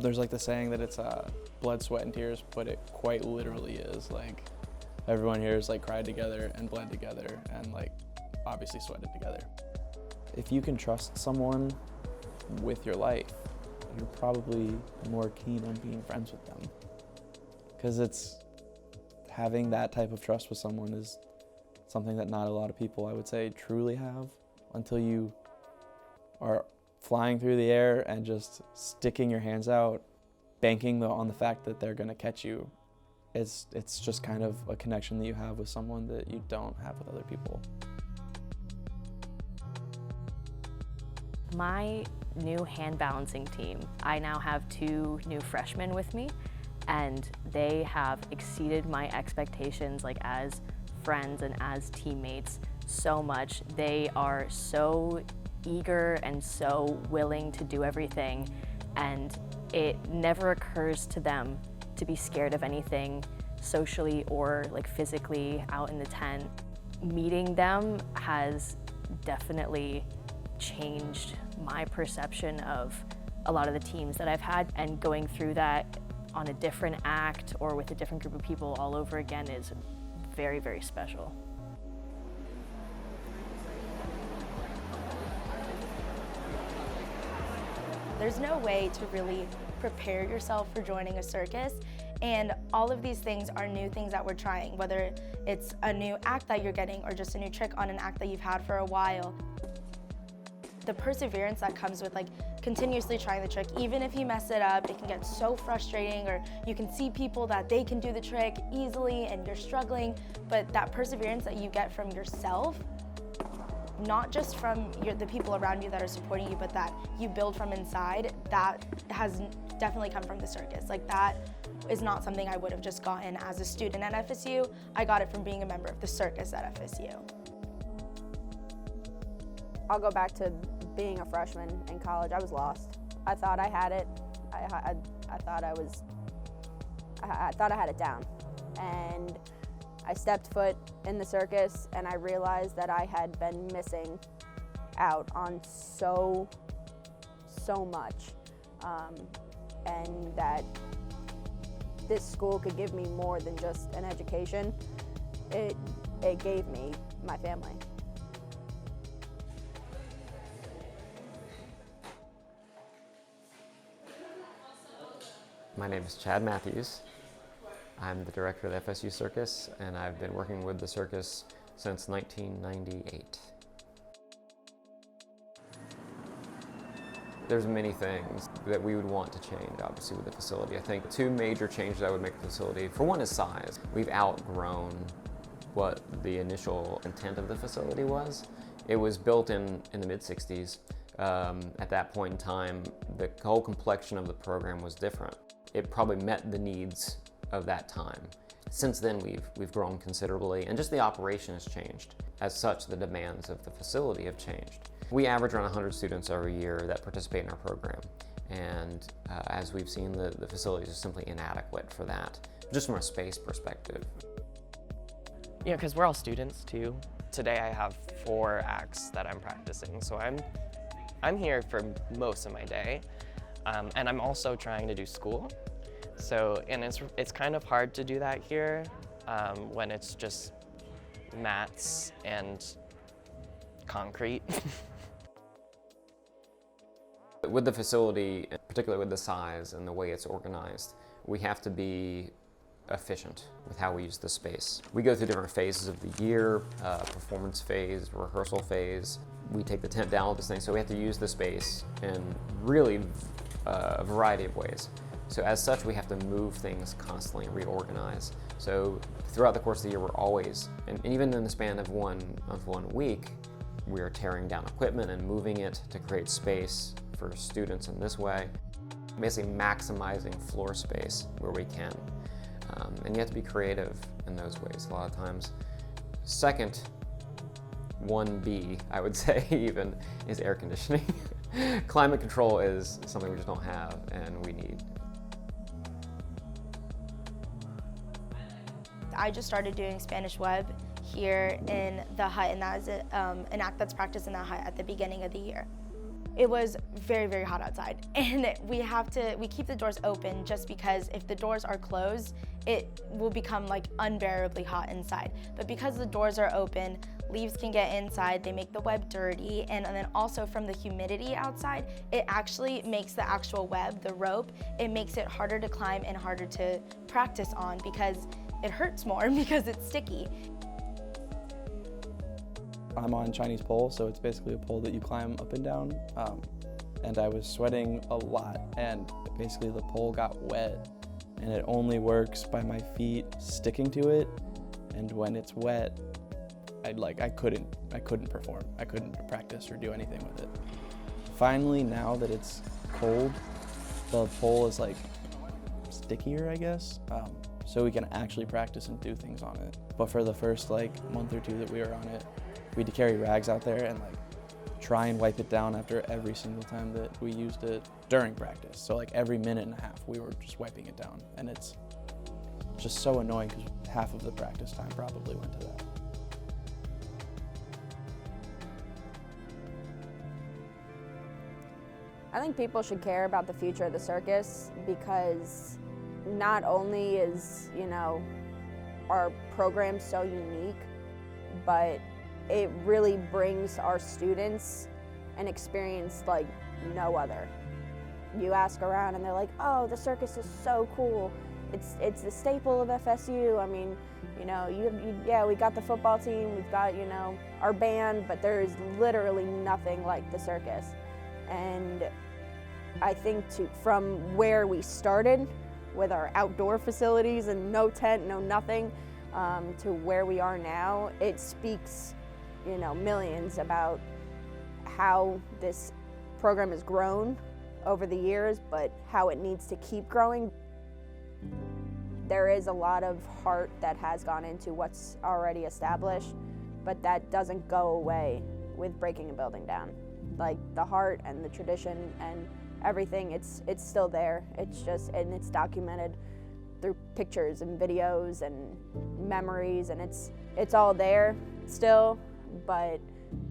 There's like the saying that it's blood, sweat, and tears, but it quite literally is. Like, everyone here is like cried together and bled together and like obviously sweated together. If you can trust someone with your life, you're probably more keen on being friends with them. Because it's having that type of trust with someone is something that not a lot of people, I would say, truly have until you are flying through the air and just sticking your hands out, banking on the fact that they're gonna catch you. It's just kind of a connection that you have with someone that you don't have with other people. My new hand balancing team, I now have 2 new freshmen with me, and they have exceeded my expectations, like as friends and as teammates, so much. They are so eager and so willing to do everything, and it never occurs to them to be scared of anything socially or like physically out in the tent. Meeting them has definitely changed my perception of a lot of the teams that I've had, and going through that on a different act or with a different group of people all over again is very, very special. There's no way to really prepare yourself for joining a circus, and all of these things are new things that we're trying, whether it's a new act that you're getting or just a new trick on an act that you've had for a while. The perseverance that comes with like continuously trying the trick, even if you mess it up, it can get so frustrating, or you can see people that they can do the trick easily and you're struggling, but that perseverance that you get from yourself, not just from the people around you that are supporting you, but that you build from inside, that has definitely come from the circus. Like, that is not something I would have just gotten as a student at FSU. I got it from being a member of the circus at FSU. I'll go back to being a freshman in college. I was lost. I thought I had it. I thought I had it down. And I stepped foot in the circus and I realized that I had been missing out on so much. And that this school could give me more than just an education. It gave me my family. My name is Chad Matthews. I'm the director of the FSU Circus, and I've been working with the circus since 1998. There's many things that we would want to change, obviously, with the facility. I think 2 major changes I would make to the facility. For one is size. We've outgrown what the initial intent of the facility was. It was built in the mid-60s. At that point in time, the whole complexion of the program was different. It probably met the needs of that time. Since then, we've grown considerably, and just the operation has changed. As such, the demands of the facility have changed. We average around 100 students every year that participate in our program, and as we've seen, the facilities are simply inadequate for that, just from a space perspective. You know, because we're all students too. Today I have 4 acts that I'm practicing, so I'm here for most of my day, and I'm also trying to do school. So, and it's kind of hard to do that here when it's just mats and concrete. With the facility, particularly with the size and the way it's organized, we have to be efficient with how we use the space. We go through different phases of the year, performance phase, rehearsal phase. We take the tent down, all this thing, so we have to use the space in really a variety of ways. So as such, we have to move things constantly and reorganize. So throughout the course of the year, we're always, and even in the span of one week, we are tearing down equipment and moving it to create space for students in this way. Basically maximizing floor space where we can. And you have to be creative in those ways a lot of times. Second, 1B, I would say even, is air conditioning. Climate control is something we just don't have and we need. I just started doing Spanish Web here in the hut, and that is an act that's practiced in that hut at the beginning of the year. It was very, very hot outside, and we keep the doors open just because if the doors are closed, it will become like unbearably hot inside. But because the doors are open, leaves can get inside, they make the web dirty, and then also from the humidity outside, it actually makes the actual web, the rope, it makes it harder to climb and harder to practice on because it hurts more because it's sticky. I'm on Chinese pole, so it's basically a pole that you climb up and down. And I was sweating a lot, and basically the pole got wet, and it only works by my feet sticking to it. And when it's wet, I couldn't perform. I couldn't practice or do anything with it. Finally, now that it's cold, the pole is like stickier, I guess. So we can actually practice and do things on it. But for the first like month or two that we were on it, we had to carry rags out there and like try and wipe it down after every single time that we used it during practice. So like every minute and a half, we were just wiping it down. And it's just so annoying because half of the practice time probably went to that. I think people should care about the future of the circus because not only is, our program so unique, but it really brings our students an experience like no other. You ask around and they're like, oh, the circus is so cool. It's the staple of FSU. I mean, we got the football team, we've got, our band, but there is literally nothing like the circus. And I think from where we started with our outdoor facilities and no tent, no nothing, to where we are now, it speaks, millions about how this program has grown over the years, but how it needs to keep growing. There is a lot of heart that has gone into what's already established, but that doesn't go away with breaking a building down. Like the heart and the tradition and everything, it's still there. And it's documented through pictures and videos and memories, and it's all there still. But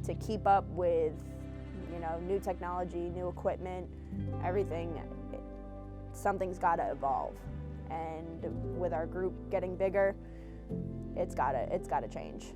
to keep up with, new technology, new equipment, everything, something's got to evolve. And with our group getting bigger, it's got to change.